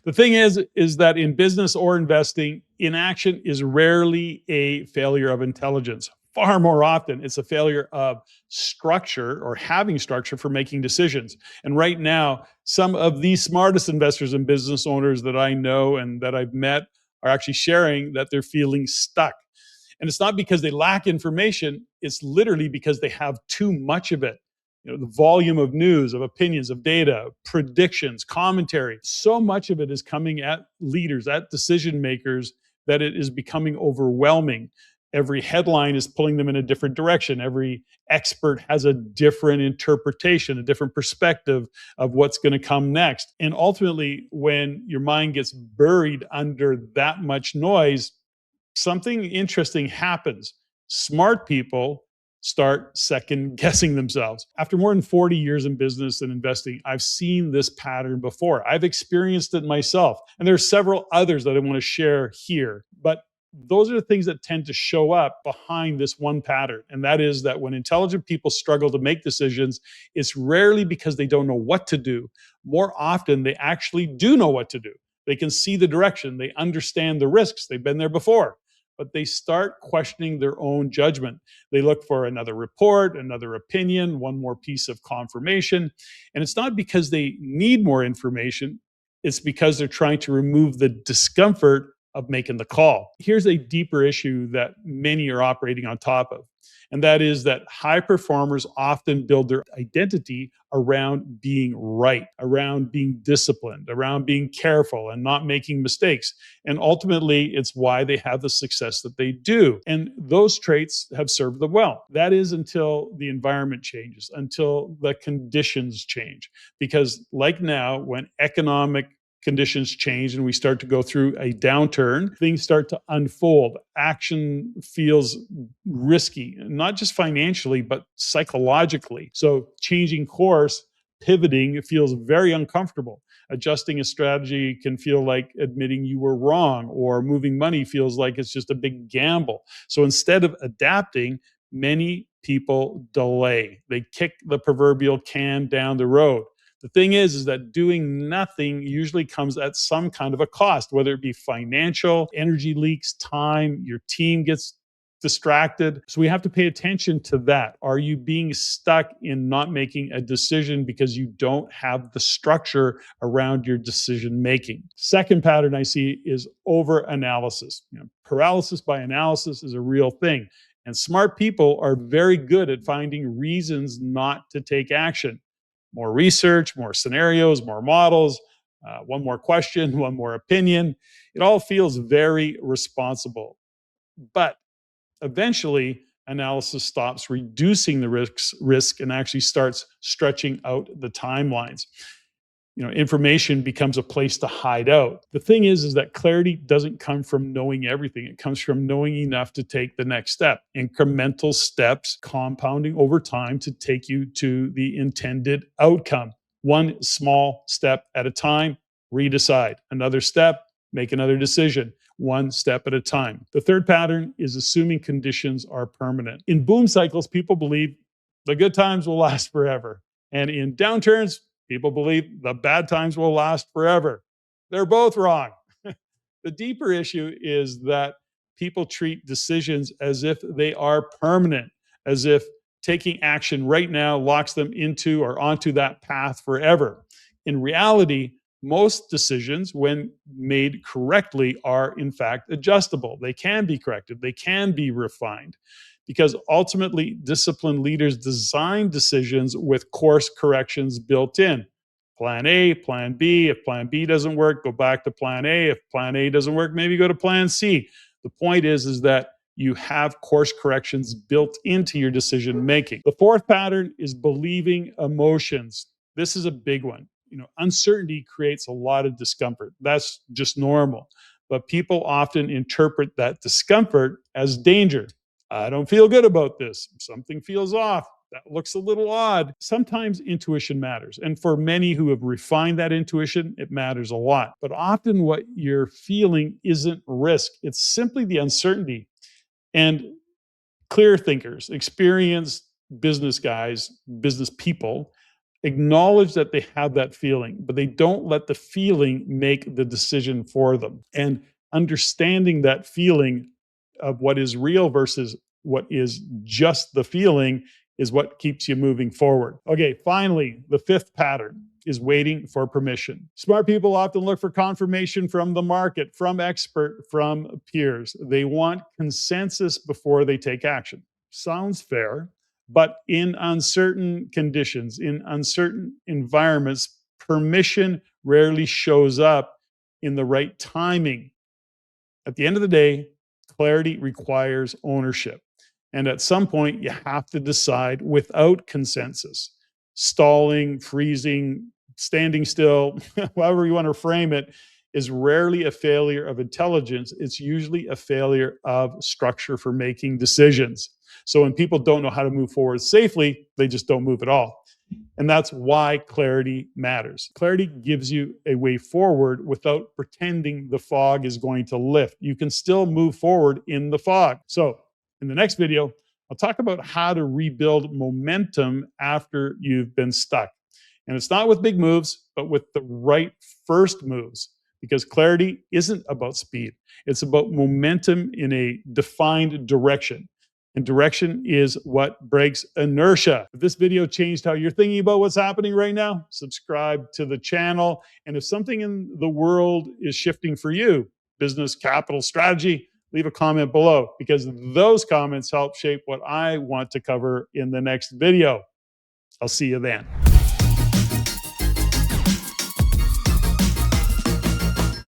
The thing is that in business or investing, inaction is rarely a failure of intelligence. Far more often, it's a failure of structure or having structure for making decisions. And right now, some of the smartest investors and business owners that I know and that I've met are actually sharing that they're feeling stuck. And it's not because they lack information, it's literally because they have too much of it. The volume of news, of opinions, of data, predictions, commentary, so much of it is coming at leaders, at decision makers, that it is becoming overwhelming. Every headline is pulling them in a different direction. Every expert has a different interpretation, a different perspective of what's going to come next. And ultimately, when your mind gets buried under that much noise, something interesting happens. Smart people start second guessing themselves. After more than 40 years in business and investing, I've seen this pattern before. I've experienced it myself. And there are several others that I want to share here. But those are the things that tend to show up behind this one pattern. And that is that when intelligent people struggle to make decisions, it's rarely because they don't know what to do. More often, they actually do know what to do. They can see the direction. They understand the risks. They've been there before. But they start questioning their own judgment. They look for another report, another opinion, one more piece of confirmation. And it's not because they need more information. It's because they're trying to remove the discomfort of making the call. Here's a deeper issue that many are operating on top of. And that is that high performers often build their identity around being right, around being disciplined, around being careful and not making mistakes. And ultimately, it's why they have the success that they do. And those traits have served them well. That is until the environment changes, until the conditions change. Because like now, when economic conditions change and we start to go through a downturn, things start to unfold. Action feels risky, not just financially, but psychologically. So changing course, pivoting, it feels very uncomfortable. Adjusting a strategy can feel like admitting you were wrong, or moving money feels like it's just a big gamble. So instead of adapting, many people delay. They kick the proverbial can down the road. The thing is that doing nothing usually comes at some kind of a cost, whether it be financial, energy leaks, time, your team gets distracted. So we have to pay attention to that. Are you being stuck in not making a decision because you don't have the structure around your decision making? Second pattern I see is over-analysis. Paralysis by analysis is a real thing. And smart people are very good at finding reasons not to take action. More research, more scenarios, more models, one more question, one more opinion. It all feels very responsible. But eventually, analysis stops reducing the risk and actually starts stretching out the timelines. Information becomes a place to hide out. The thing is that clarity doesn't come from knowing everything. It comes from knowing enough to take the next step. Incremental steps compounding over time to take you to the intended outcome. One small step at a time, redecide. Another step, make another decision. One step at a time. The third pattern is assuming conditions are permanent. In boom cycles, people believe the good times will last forever. And in downturns, people believe the bad times will last forever. They're both wrong. The deeper issue is that people treat decisions as if they are permanent, as if taking action right now locks them into or onto that path forever. In reality, most decisions, when made correctly, are in fact adjustable. They can be corrected, they can be refined. Because ultimately, disciplined leaders design decisions with course corrections built in. Plan A, plan B. If plan B doesn't work, go back to plan A. If plan A doesn't work, maybe go to plan C. The point is that you have course corrections built into your decision making. The fourth pattern is believing emotions. This is a big one. Uncertainty creates a lot of discomfort. That's just normal. But people often interpret that discomfort as danger. I don't feel good about this. Something feels off. That looks a little odd. Sometimes intuition matters. And for many who have refined that intuition, it matters a lot. But often what you're feeling isn't risk. It's simply the uncertainty. And clear thinkers, experienced business guys, business people, acknowledge that they have that feeling, but they don't let the feeling make the decision for them. And understanding that feeling of what is real versus what is just the feeling is what keeps you moving forward. Okay, finally, the fifth pattern is waiting for permission. Smart people often look for confirmation from the market, from expert, from peers. They want consensus before they take action. Sounds fair, but in uncertain conditions, in uncertain environments, permission rarely shows up in the right timing. At the end of the day, clarity requires ownership. And at some point, you have to decide without consensus. Stalling, freezing, standing still, however you want to frame it, is rarely a failure of intelligence. It's usually a failure of structure for making decisions. So when people don't know how to move forward safely, they just don't move at all. And that's why clarity matters. Clarity gives you a way forward without pretending the fog is going to lift. You can still move forward in the fog. So in the next video, I'll talk about how to rebuild momentum after you've been stuck. And it's not with big moves, but with the right first moves, because clarity isn't about speed. It's about momentum in a defined direction. And direction is what breaks inertia. If this video changed how you're thinking about what's happening right now, subscribe to the channel. And if something in the world is shifting for you, business, capital, strategy, leave a comment below, because those comments help shape what I want to cover in the next video. I'll see you then.